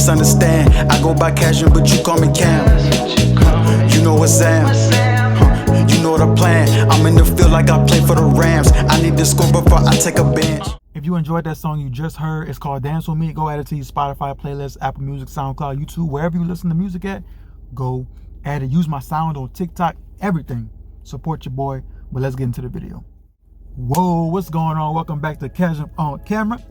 misunderstand. I go by Casual, but you call me Cam. You know what's Sam. You know the plan. I'm in the field like I play for the Rams. I need to score before I take a bench. If you enjoyed that song you just heard, it's called Dance With Me. Go add it to your Spotify playlist, Apple Music, SoundCloud, YouTube, wherever you listen to music at. Go add it. Use my sound on TikTok, everything. Support your boy. But let's get into the video. Whoa, what's going on? Welcome back to Casual on Camera.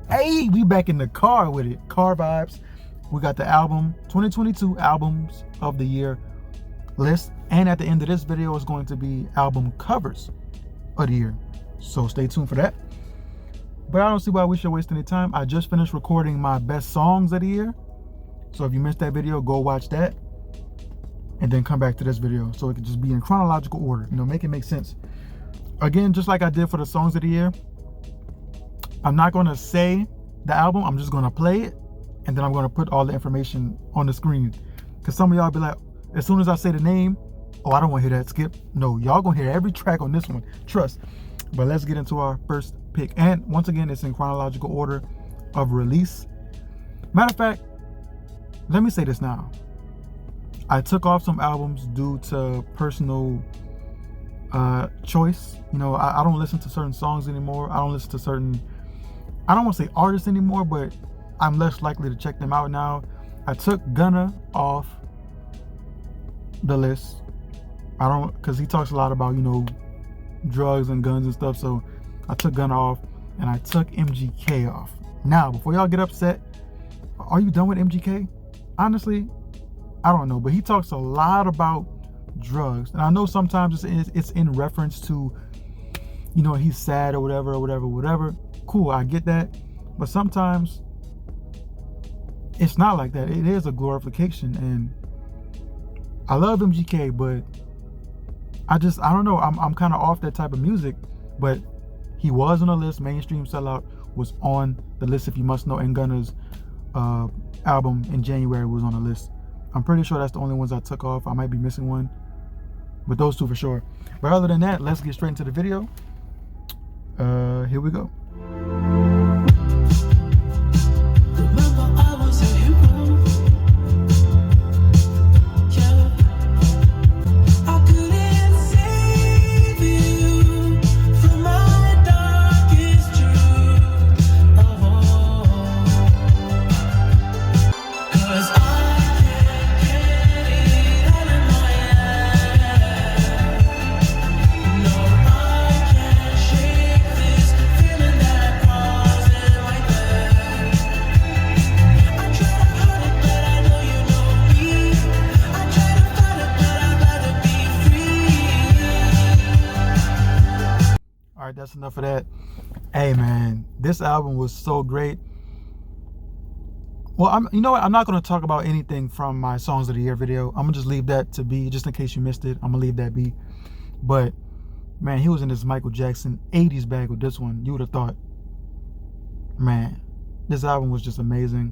Hey, we back in the car with it. Car vibes. We got the album 2022 albums of the year list, and at the end of this video is going to be album covers of the year, so stay tuned for that. But I don't see why we should waste any time. I just finished recording my best songs of the year, so if you missed that video, go watch that and then come back to this video so it can just be in chronological order, you know, make it make sense. Again, just like I did for the songs of the year, I'm not going to say the album, I'm just going to play it, and then I'm going to put all the information on the screen, because some of y'all be like, as soon as I say the name, oh, I don't want to hear that, skip. No, y'all gonna hear every track on this one, trust. But let's get into our first pick, and once again, it's in chronological order of release. Matter of fact, let me say this now. I took off some albums due to personal choice. You know, I don't listen to certain songs anymore. I don't listen to certain, I don't want to say artists anymore, but I'm less likely to check them out now. I took Gunna off the list. I don't, because he talks a lot about, you know, drugs and guns and stuff, so I took Gunna off, and I took MGK off. Now, before y'all get upset, are you done with MGK? Honestly, I don't know, but he talks a lot about drugs, and I know sometimes it's in reference to, you know, he's sad or whatever. Cool, I get that, but sometimes it's not like that. It is a glorification, and I love MGK, but I don't know. I'm kind of off that type of music, but he was on the list. Mainstream Sellout was on the list, if you must know, and Gunna's album in January was on the list. I'm pretty sure that's the only ones I took off. I might be missing one, but those two for sure. But other than that, let's get straight into the video. Here we go. That's enough of that. Hey man, this album was so great. Well, you know what? I'm not going to talk about anything from my songs of the year video. I'm gonna just leave that to be, just in case you missed it. I'm gonna leave that be. But man, he was in this Michael Jackson 80s bag with this one. You would have thought, man, this album was just amazing.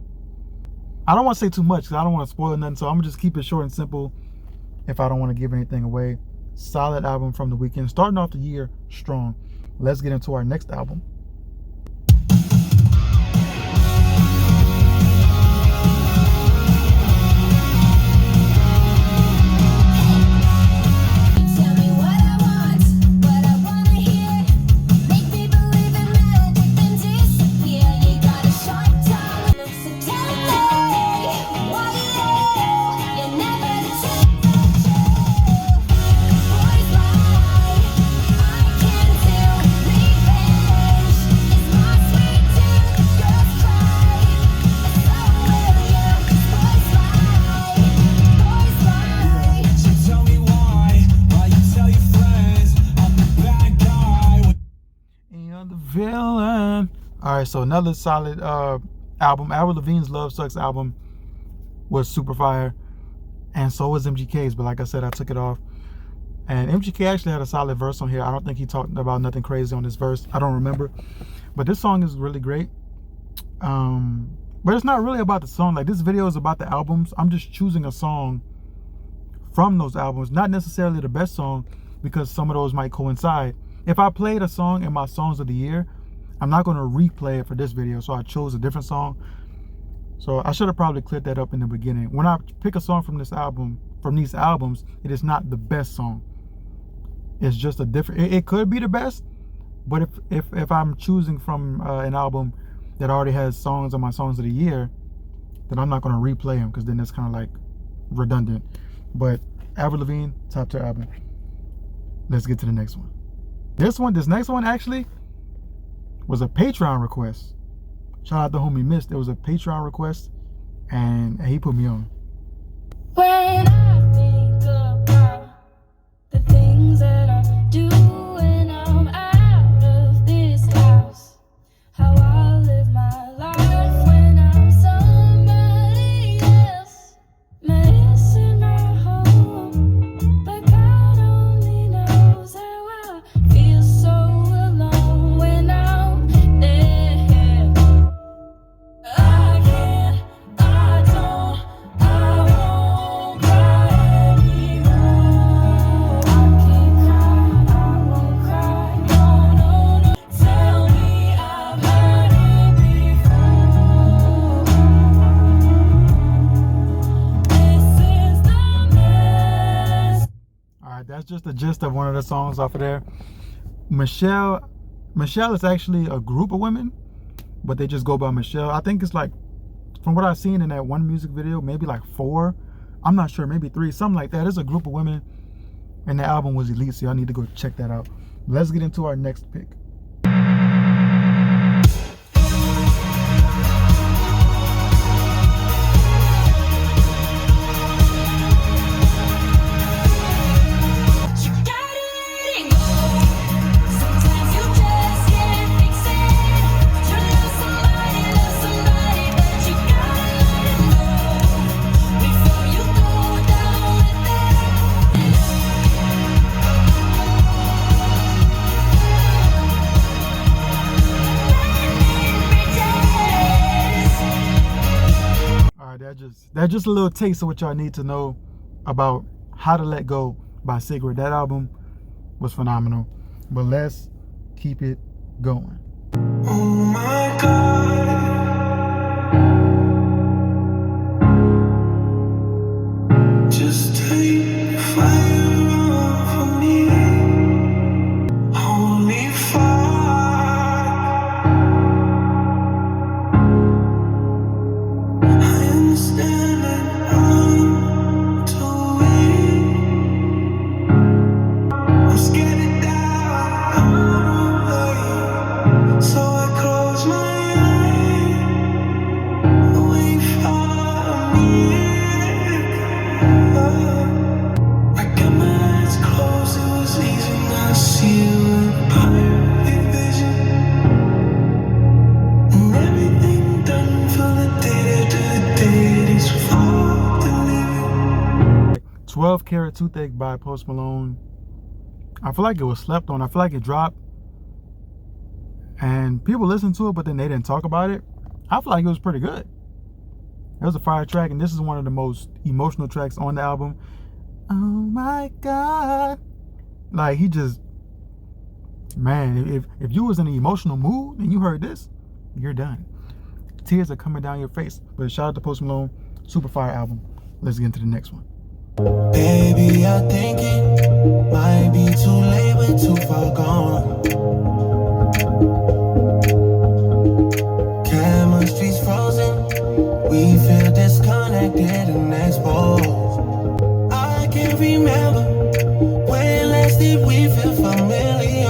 I don't want to say too much because I don't want to spoil nothing, so I'm gonna just keep it short and simple if I don't want to give anything away. Solid album from The Weeknd, starting off the year strong. Let's get into our next album. Villain. All right, so another solid album. Avril Lavigne's Love Sucks album was super fire, and so was MGK's, but like I said, I took it off. And MGK actually had a solid verse on here. I don't think he talked about nothing crazy on this verse. I don't remember, but this song is really great. But it's not really about the song. Like, this video is about the albums. I'm just choosing a song from those albums, not necessarily the best song, because some of those might coincide. If I played a song in my songs of the year, I'm not going to replay it for this video, so I chose a different song. So I should have probably cleared that up in the beginning. When I pick a song from this album, from these albums, it is not the best song. It's just a different, it could be the best, but if I'm choosing from an album that already has songs on my songs of the year, then I'm not going to replay them, because then that's kind of like redundant. But Avril Lavigne, top tier album. Let's get to the next one. This next one actually was a Patreon request. Shout out to homie Mist. It was a Patreon request, and he put me on. When I think about the things that I do when I'm out of this house, how I live my life when I'm somebody else, missing my home, but God only knows how I feel so alone when I'm there. I can't, I don't, I won't cry anymore. I can't cry, I won't cry, no, no, no. Tell me I've heard it before. This is the mess. Alright, that's just the gist of one of the songs off of there. Michelle is actually a group of women, but they just go by Michelle. I think it's like, from what I've seen in that one music video, maybe like 4. I'm not sure, maybe 3, something like that. It's a group of women, and the album was Elite, so y'all need to go check that out. Let's get into our next pick. You gotta let it go. Sometimes you just can't fix it. You love somebody, but you gotta let it go before you go down with it. Alright, that's just a little taste of what y'all need to know about How to Let Go by Sigrid. That album was phenomenal. But let's keep it going. Oh my God. Just take fire off of me. Holy fire. I understand that I'm too weak. I'm scared to die. I'm away. So I close my eyes. Wait for me. I got my eyes closed. It was easy not see you in perfect vision. And everything done for the day to the day is for the living. 12 Karat Toothache by Post Malone. I feel like it was slept on. I feel like it dropped and people listened to it, but then they didn't talk about it. I feel like it was pretty good. It was a fire track, and this is one of the most emotional tracks on the album. Oh my God. Like, he just, man, if you was in an emotional mood and you heard this, you're done. Tears are coming down your face. But shout out to Post Malone, super fire album. Let's get into the next one. Baby, I think it might be too late, we're too far gone. Chemistry's frozen, we feel disconnected and exposed. I can't remember when last did we feel familiar.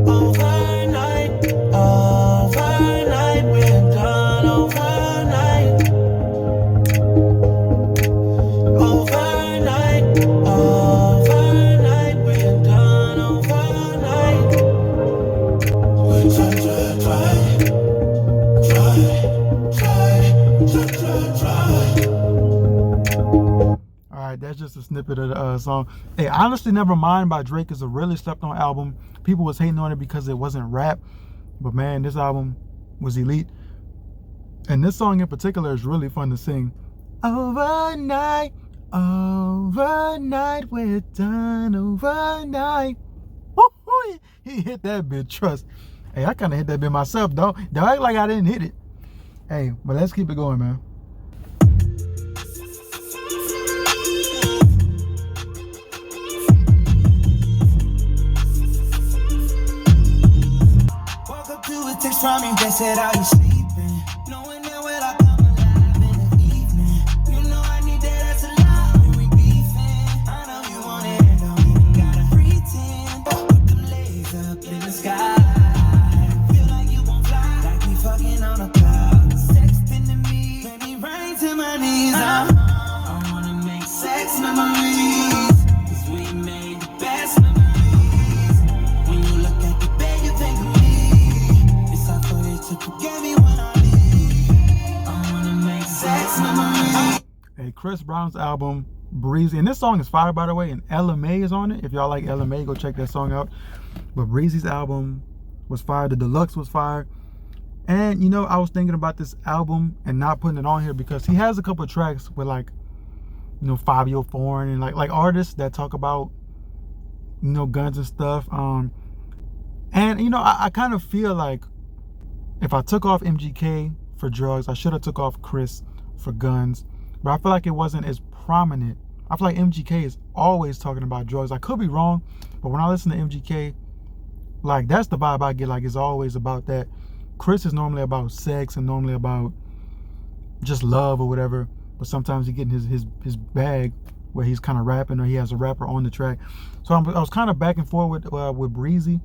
Overnight, overnight, we're done overnight. Overnight, overnight, we're done overnight. We try. Alright, that's just a snippet of the song. Hey, Honestly Nevermind by Drake is a really slept on album. People was hating on it because it wasn't rap. But man, this album was elite. And this song in particular is really fun to sing. Overnight, overnight, we're done overnight. Woo-hoo, he hit that bit, trust. Hey, I kind of hit that bit myself, though. Don't act like I didn't hit it. Hey, but let's keep it going, man. Woke up to a text from him that said, "Are you sleeping?" Knowing that when I come alive in the evening, you know I need that as a lie when we beefing. I know you want it and don't even gotta pretend. Put them legs up in the sky. Feel like you won't fly, like we fucking on a cloud. Sexting to me, make me rain to my knees. I wanna make sex memories, 'cause we made the best memories. When you look at the bed, you think of me. It's hard for you to forget me when I leave. I wanna make sex memories. Hey, Chris Brown's album, Breezy. And this song is fire, by the way. And Ella May is on it. If y'all like Ella May, go check that song out. But Breezy's album was fire. The deluxe was fire. And, you know, I was thinking about this album and not putting it on here because he has a couple of tracks with, like, you know, Fabio Foreign and like artists that talk about, you know, guns and stuff. And, you know, I kind of feel like if I took off MGK for drugs, I should have took off Chris for guns. But I feel like it wasn't as prominent. I feel like MGK is always talking about drugs. I could be wrong, but when I listen to MGK, like, that's the vibe I get. Like, it's always about that. Chris is normally about sex and normally about just love or whatever. But sometimes he get in his bag where he's kind of rapping or he has a rapper on the track. So I was kind of back and forth with Breezy.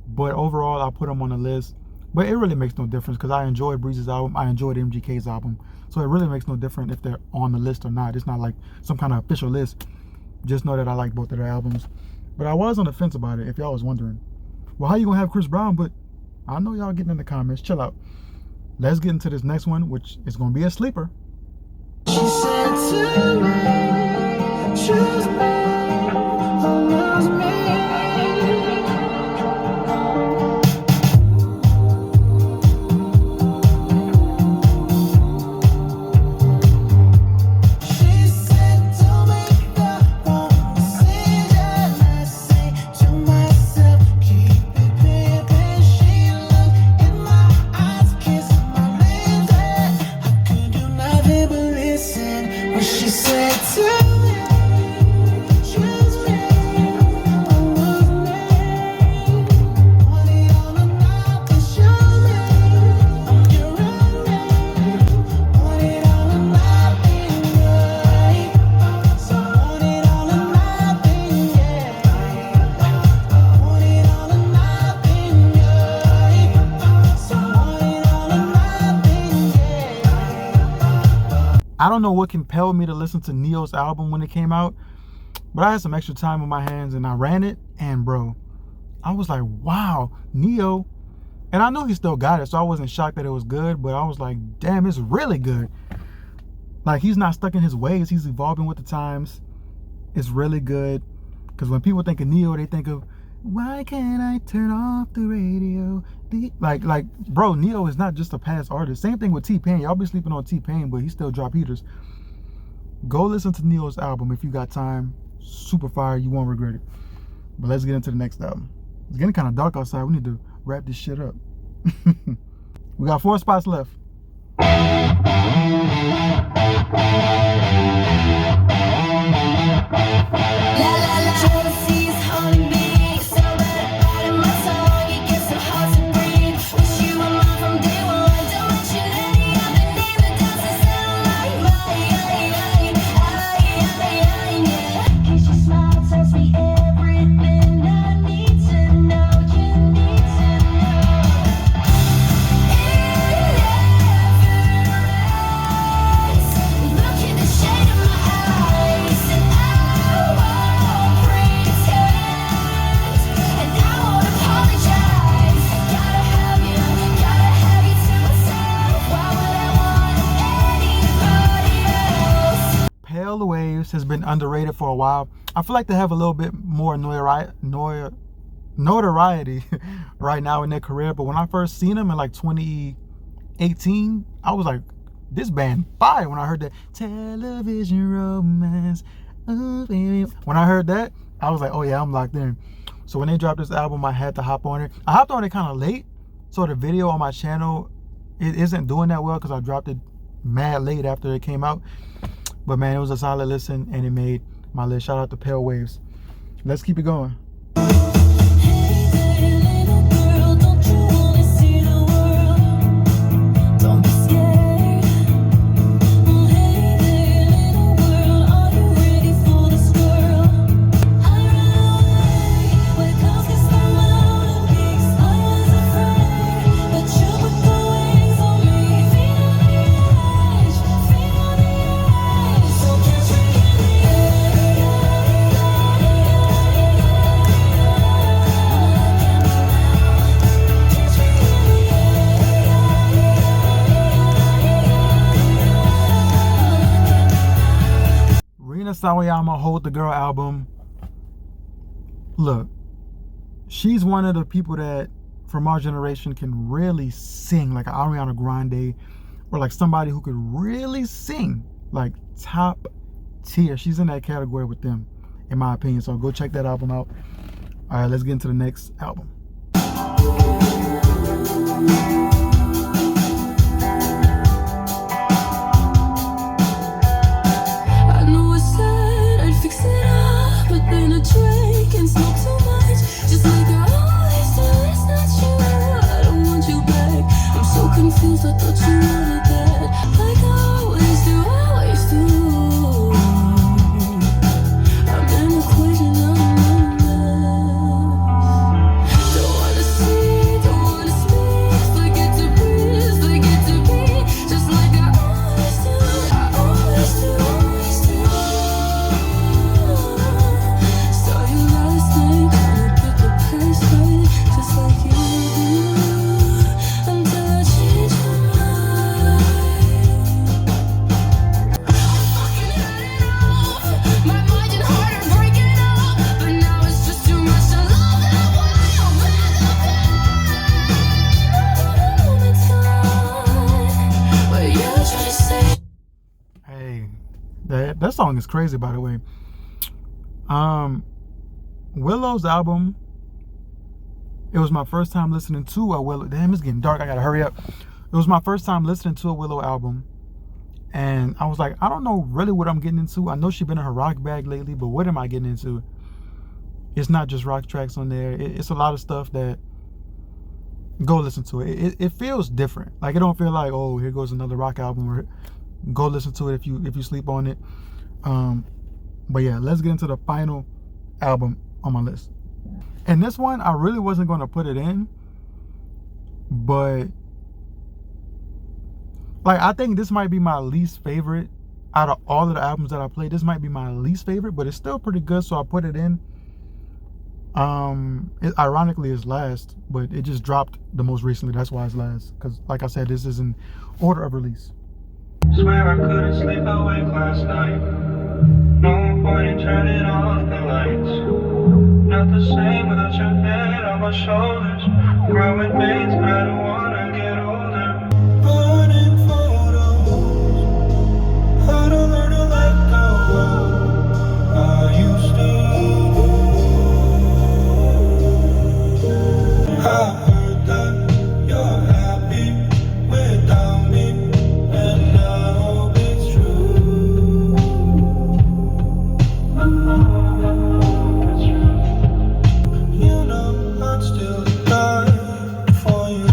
But overall, I put him on the list. But it really makes no difference because I enjoyed Breezy's album. I enjoyed MGK's album. So it really makes no difference if they're on the list or not. It's not like some kind of official list. Just know that I like both of their albums. But I was on the fence about it, if y'all was wondering. Well, how you going to have Chris Brown? But I know y'all getting in the comments. Chill out. Let's get into this next one, which is going to be a sleeper. She said to me, choose me, or lose me. She said, don't make the wrong decision. I say to myself, keep it, baby. She looked in my eyes, kissing my lips. I could do nothing but listen when she said to me, choose me, or lose me. Want it all or nothing, show me I'm your enemy. Want it all or nothing, yeah. So want it all or nothing, yeah. Want it all or nothing, yeah. So want it all or nothing, yeah. I don't know what compelled me to listen to Neo's album when it came out, but I had some extra time on my hands and I ran it, and bro, I was like, wow, Neo. And I know he still got it, so I wasn't shocked that it was good, but I was like, damn, it's really good. Like, he's not stuck in his ways, he's evolving with the times. It's really good. Because when people think of Neo, they think of, why can't I turn off the radio? Like, bro, Neo is not just a past artist. Same thing with T-Pain. Y'all be sleeping on T-Pain, but he still drop heaters. Go listen to Neo's album if you got time. Super fire, you won't regret it. But let's get into the next album. It's getting kind of dark outside. We need to wrap this shit up. We got 4 spots left. Jealousy is haunting me. So bad about in my soul, it gets so hard to breathe. Wish you were mine from day one. Don't mention any other name that doesn't sound like mine. Yeah. Kiss your smile tells me everything I need to know. You need to know. Look in the shade of my eyes, and I won't pretend, and I won't apologize. Gotta have you to myself. Why would I want anybody else? Pale Waves has been underrated for a while. I feel like they have a little bit more notoriety right now in their career. But when I first seen them in like 2018, I was like, this band fire. When I heard that television romance, oh baby. When I heard that, I was like, oh yeah, I'm locked in. So when they dropped this album, I had to hop on it. I hopped on it kind of late, so the video on my channel it isn't doing that well because I dropped it mad late after it came out. But man, it was a solid listen and it made my list. Shout out to Pale Waves. Let's keep it going. Rina Sawayama, Hold the Girl album. Look, she's one of the people that from our generation can really sing, like Ariana Grande, or like somebody who could really sing, like top tier. She's in that category with them, in my opinion. So go check that album out. All right, let's get into the next album. Confused, I thought you wanted that, like I always do, I'm an equation, I'm a mess. Don't wanna see, don't wanna speak, forget to breathe, forget to be, just like I always do, Saw you last night, trying to put the past right, just like you do, until I change my mind. Fucking had it off, my mind and heart are breaking up, but now it's just too much to love that way. I'm back up, what you trying to say? Hey, that song is crazy, by the way. Willow's album, it was my first time listening to a Willow. Damn, it's getting dark, I gotta hurry up. It was my first time listening to a Willow album, and I was like, I don't know really what I'm getting into. I know she's been in her rock bag lately, but what am I getting into? It's not just rock tracks on there. It's a lot of stuff that, go listen to it. It feels different. Like, it don't feel like, oh, here goes another rock album, or go listen to it if you sleep on it. But yeah, let's get into the final album on my list. And this one, I really wasn't going to put it in, but like, I think this might be my least favorite out of all of the albums that I played. This might be my least favorite, but it's still pretty good, so I put it in. It ironically is last, but it just dropped the most recently. That's why it's last, because like I said, this is in order of release. Swear I couldn't sleep awake last night. No point in turning off the lights. Not the same without your head on my shoulders. Growing pains, I don't wanna get older. Burning photos, how to learn to let go. I used to. I heard that you're happy without me, and I hope it's true. You know I'd still die for you.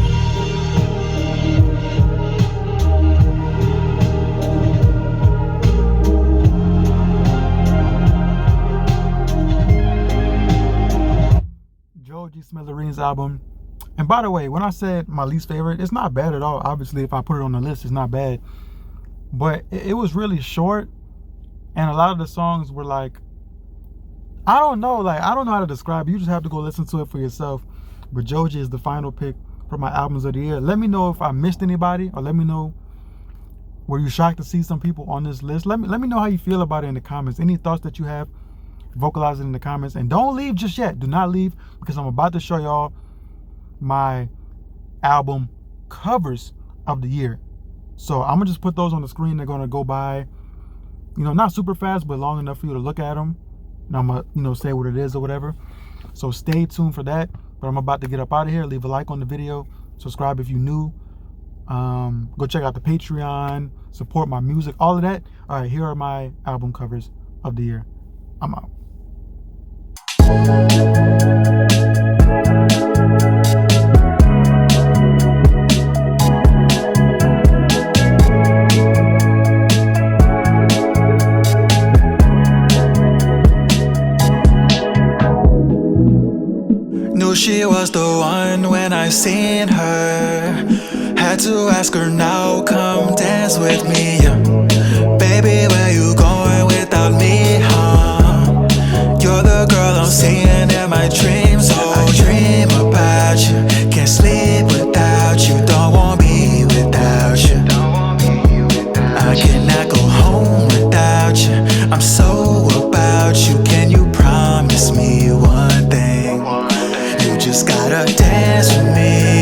Joji Smithereens album. And by the way, when I said my least favorite, it's not bad at all. Obviously, if I put it on the list, it's not bad. But it was really short, and a lot of the songs were like, I don't know how to describe it. You just have to go listen to it for yourself. But Joji is the final pick for my albums of the year. Let me know if I missed anybody, or let me know, were you shocked to see some people on this list? Let me know how you feel about it in the comments. Any thoughts that you have, vocalize it in the comments. And don't leave just yet. Do not leave, because I'm about to show y'all my album covers of the year. So I'm gonna just put those on the screen. They're gonna go by, not super fast, but long enough for you to look at them. And I'm gonna, say what it is or whatever. So stay tuned for that. But I'm about to get up out of here. Leave a like on the video. Subscribe if you're new. Go check out the Patreon, support my music, all of that. All right, here are my album covers of the year. I'm out. Knew she was the one when I seen her. Had to ask her now, come dance with me. Baby, where you going without me, huh? You're the girl I'm seeing in my dreams. Oh, I dream about you, can't sleep without you, don't want me without you. I cannot go home without you, I'm so about you. Can you promise me one thing? You just gotta dance with me.